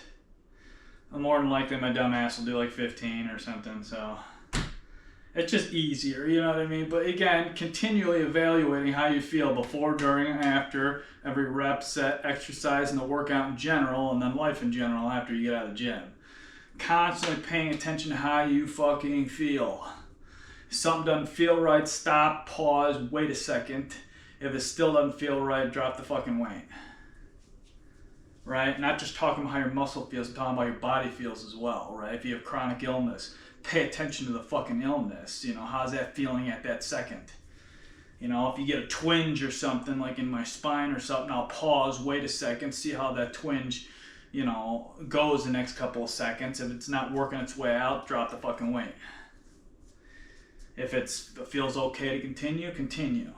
More than likely my dumb ass will do like 15 or something, so it's just easier, you know what I mean? But again, continually evaluating how you feel before, during, and after every rep, set, exercise, and the workout in general, and then life in general after you get out of the gym. Constantly paying attention to how you fucking feel. If something doesn't feel right, stop, pause, wait a second. If it still doesn't feel right, drop the fucking weight. Right? Not just talking about how your muscle feels, I'm talking about your body feels as well, right? If you have chronic illness, pay attention to the fucking illness. You know, how's that feeling at that second? You know, if you get a twinge or something, like in my spine or something, I'll pause, wait a second, see how that twinge, you know, goes the next couple of seconds. If it's not working its way out, drop the fucking weight. If it feels okay to continue, continue.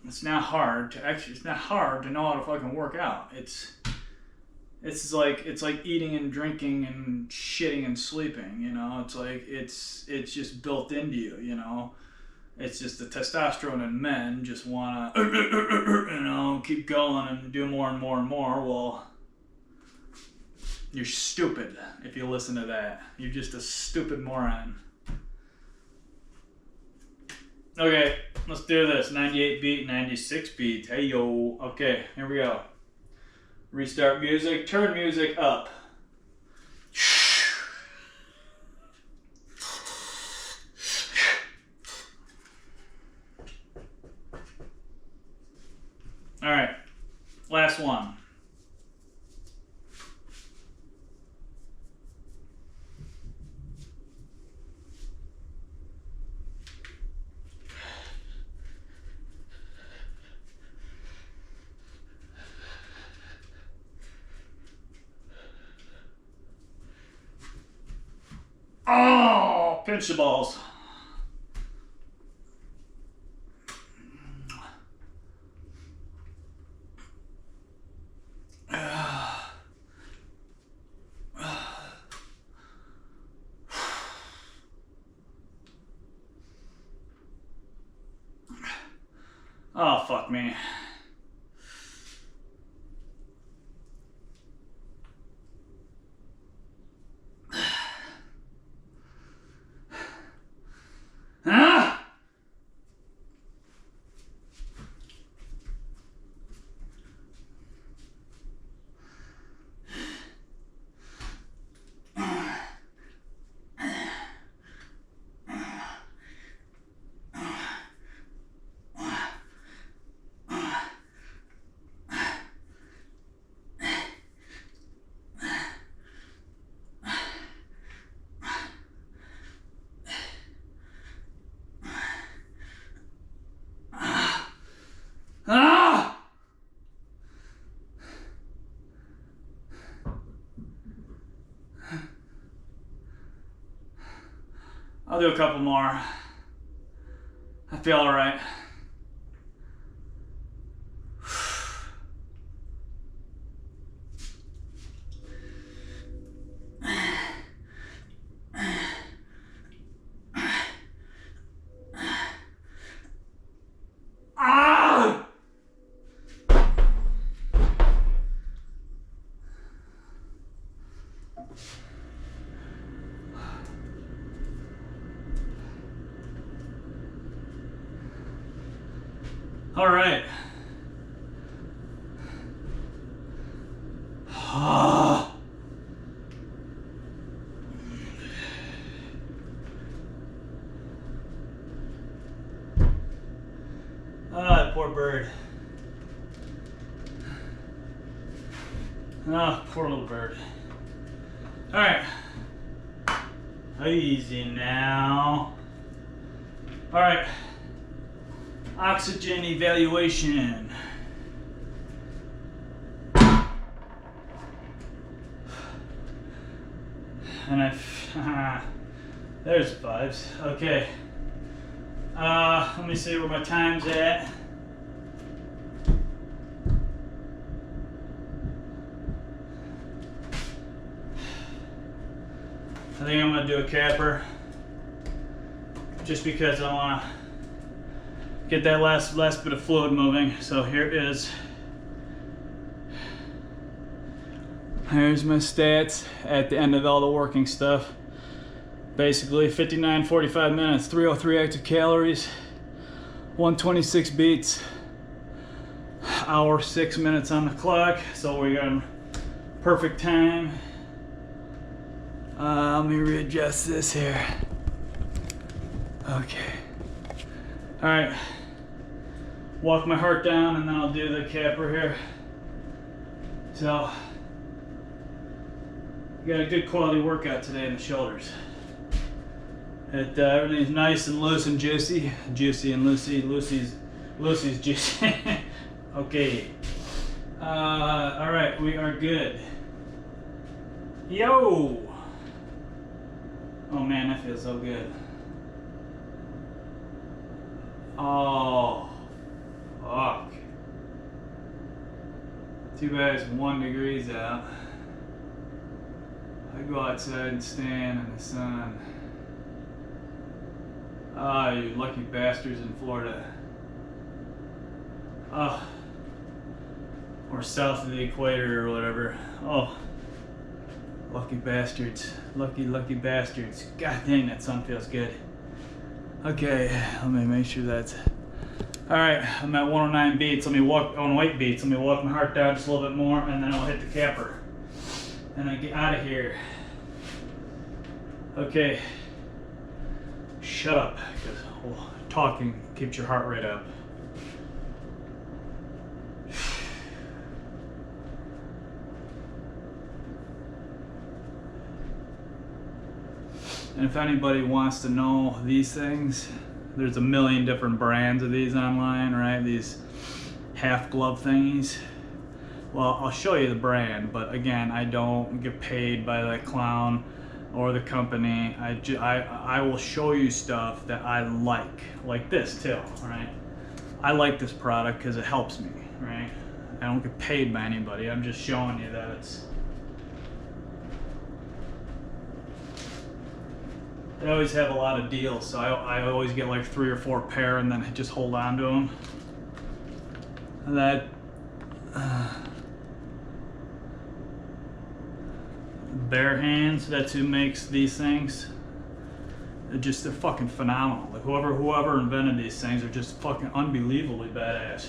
It's not hard to actually. It's not hard to know how to fucking work out. It's like eating and drinking and shitting and sleeping. You know, it's just built into you. You know, it's just the testosterone in men just wanna you know keep going and do more and more and more. Well, you're stupid if you listen to that. You're just a stupid moron. Okay, let's do this. 98 beat, 96 beat. Hey yo. Okay, here we go. Restart music. Turn music up. All right, last one. Oh, pinch the balls. Oh, fuck me. Ah! Ah! I'll do a couple more. I feel all right. Ah! All right. Ah, poor bird. Ah, poor little bird. All right. Easy now. All right. Oxygen evaluation. And there's the vibes. Okay. Let me see where my time's at. I think I'm gonna do a capper just because I wanna get that last bit of fluid moving. So here's my stats at the end of all the working stuff. Basically 59, 45 minutes, 303 active calories, 126 beats, hour 6 minutes on the clock. So we got perfect time. Let me readjust this here. Okay. All right. Walk my heart down and then I'll do the capper here. So, got a good quality workout today in the shoulders. Everything's nice and loose and juicy. Juicy and Lucy's juicy. Okay. All right, we are good. Yo! Oh man, that feels so good. Oh, fuck. Too bad it's 1 degree out. I go outside and stand in the sun. Ah, you lucky bastards in Florida. Oh. Or south of the equator or whatever. Oh. Lucky bastards. Lucky bastards. God dang, that sun feels good. Okay, let me make sure that's... Alright, I'm at 109 beats. Let me walk on weight beats. Let me walk my heart down just a little bit more and then I'll hit the capper. And then get out of here. Okay. Shut up, because talking keeps your heart rate up. And if anybody wants to know these things, there's a million different brands of these online, right? These half glove thingies. Well, I'll show you the brand, but again, I don't get paid by that clown or the company. I will show you stuff that I like this too, right? I like this product because it helps me, right? I don't get paid by anybody. I'm just showing you that it's... They always have a lot of deals, so I always get like 3 or 4 pair and then just hold on to them. And that... Bare Hands, that's who makes these things. They're fucking phenomenal. Like whoever invented these things are just fucking unbelievably badass.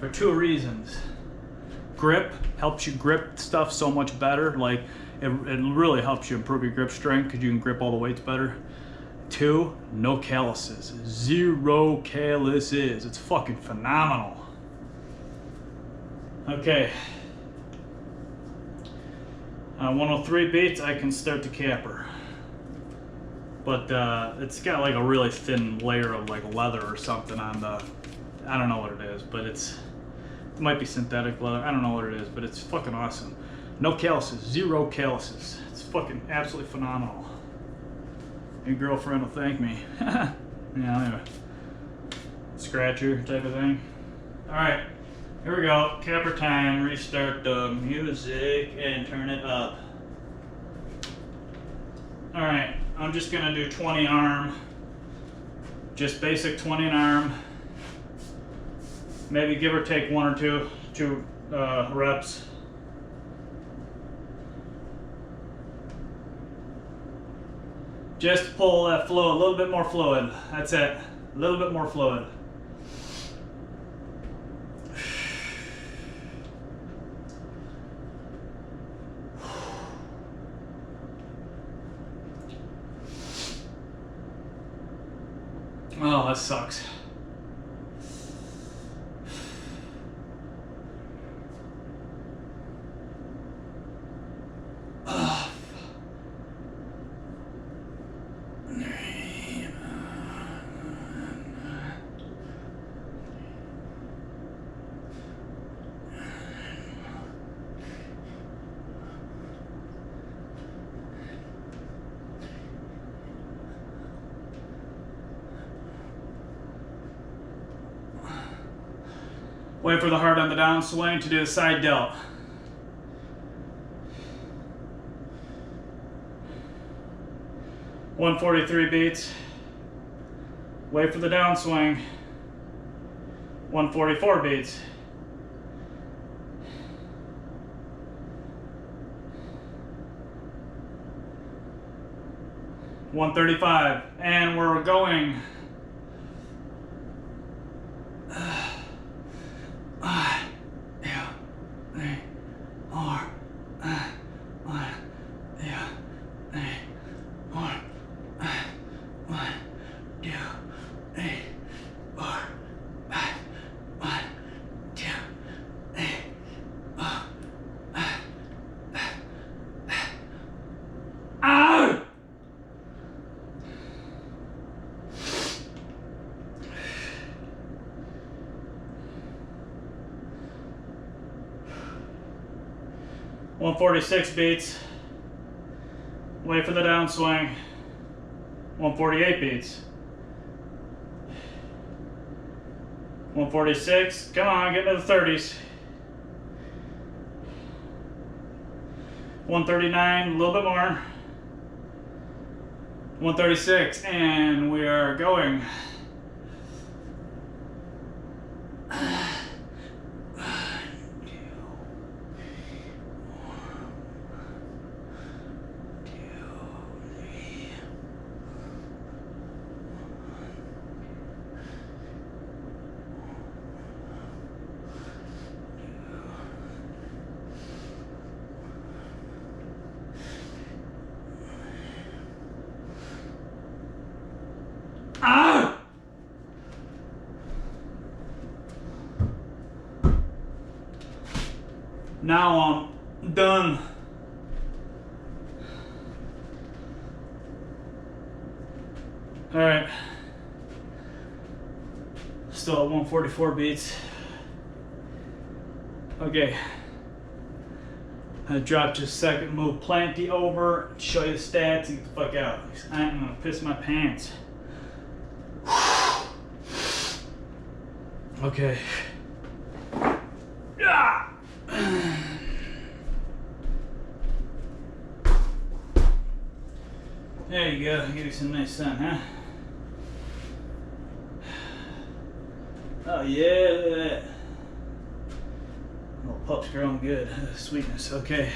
For 2 reasons. Grip helps you grip stuff so much better. Like it really helps you improve your grip strength because you can grip all the weights better. 2, no calluses. 0 calluses. It's fucking phenomenal. Okay. 103 beats, I can start the capper. But it's got like a really thin layer of like leather or something on the... I don't know what it is, but it might be synthetic leather. I don't know what it is, but it's fucking awesome. No calluses, 0 calluses. It's fucking absolutely phenomenal. Your girlfriend will thank me. Yeah, anyway. Scratcher type of thing. Alright. Here we go, capper time, restart the music and turn it up. Alright, I'm just gonna do 20 arm, just basic 20 an arm. Maybe give or take 1 or 2 reps. Just pull that fluid, a little bit more fluid, that's it, a little bit more fluid. Oh, that sucks. Wait for the heart on the downswing to do the side delt. 143 beats. Wait for the downswing. 144 beats. $135, and we're going. $146 beats. Wait for the downswing. 148 beats. 146. Come on, get into the 30s. 139, a little bit more. 136, and we are going. Ah! Now I'm done. All right. Still at 144 beats. Okay. I dropped just a second, move Planty over, show you the stats, and get the fuck out. I ain't gonna piss my pants. Okay. Ah! There you go. Give you some nice sun, huh? Oh yeah, look at that. Little pup's growing good. Sweetness. Okay.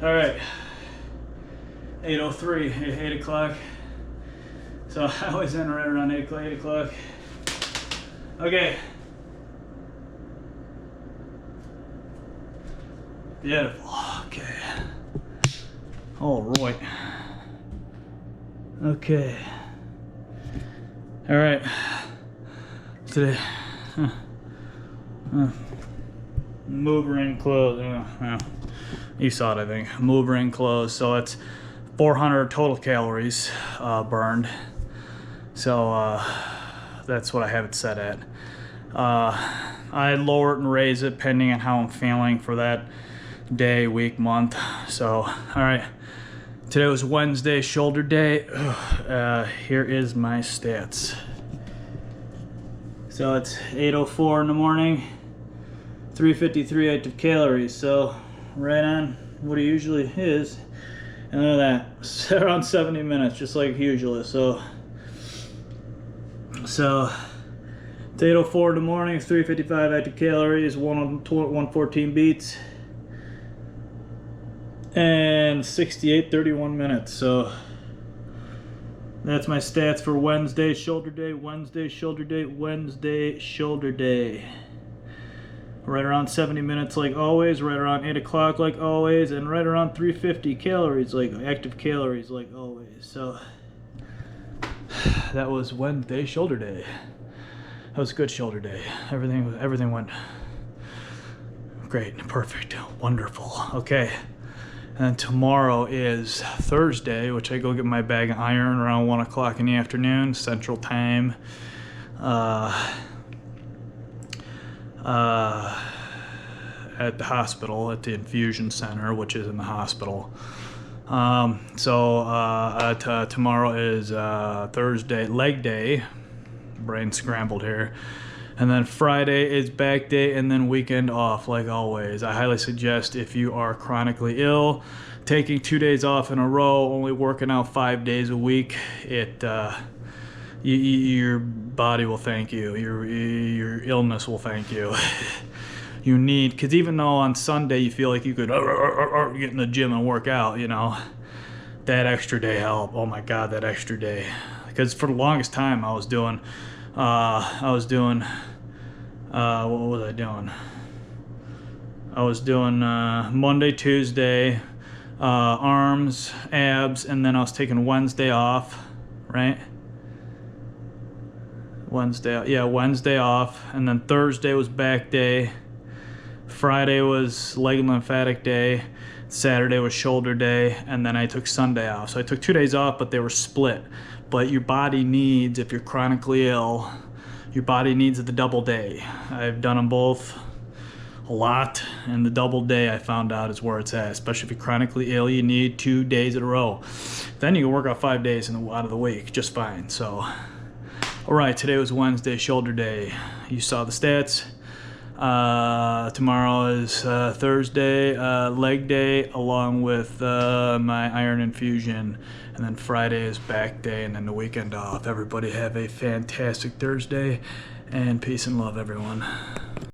All right. 8:03. 8 o'clock. So I always enter right around 8 o'clock. 8 o'clock. Okay. Beautiful. Okay. All right. Okay. All right. Today. Move ring close. Yeah. You saw it, I think. Move ring close. So it's 400 total calories burned. So that's what I have it set at. I lower it and raise it depending on how I'm feeling for that day, week, month. So, all right. Today was Wednesday, shoulder day. Here is my stats. So it's 8:04 in the morning, 353 active calories. So right on what it usually is. And look at that, it's around 70 minutes, just like usual. So it's 8:04 in the morning, 355 active calories, 114 beats, and 68:31 minutes. So that's my stats for Wednesday, shoulder day, Wednesday, shoulder day, Wednesday, shoulder day. Right around 70 minutes like always, right around 8 o'clock like always, and right around 350 calories like active calories like always. So that was Wednesday, shoulder day. That was a good shoulder day. Everything went great, perfect, wonderful. Okay. And tomorrow is Thursday, which I go get my bag of iron around 1 o'clock in the afternoon, Central Time. At the hospital, at the infusion center, which is in the hospital. Tomorrow is Thursday, leg day. Brain scrambled here. And then Friday is back day, and then weekend off, like always. I highly suggest, if you are chronically ill, taking 2 days off in a row, only working out 5 days a week. Your body will thank you. Your illness will thank you. You need, because even though on Sunday you feel like you could get in the gym and work out, you know, that extra day help. Oh my God, that extra day. Because for the longest time I was doing what was I doing? I was doing Monday, Tuesday, arms, abs, and then I was taking Wednesday off, right? Wednesday off, and then Thursday was back day. Friday was leg and lymphatic day. Saturday was shoulder day, and then I took Sunday off. So I took 2 days off, but they were split. But your body needs, if you're chronically ill, your body needs the double day. I've done them both a lot, and the double day I found out is where it's at. Especially if you're chronically ill, you need 2 days in a row. Then you can work out 5 days out of the week just fine. So, all right, today was Wednesday, shoulder day. You saw the stats. Tomorrow is Thursday, leg day, along with my iron infusion, and then Friday is back day, and then the weekend off. Everybody have a fantastic Thursday, and peace and love, everyone.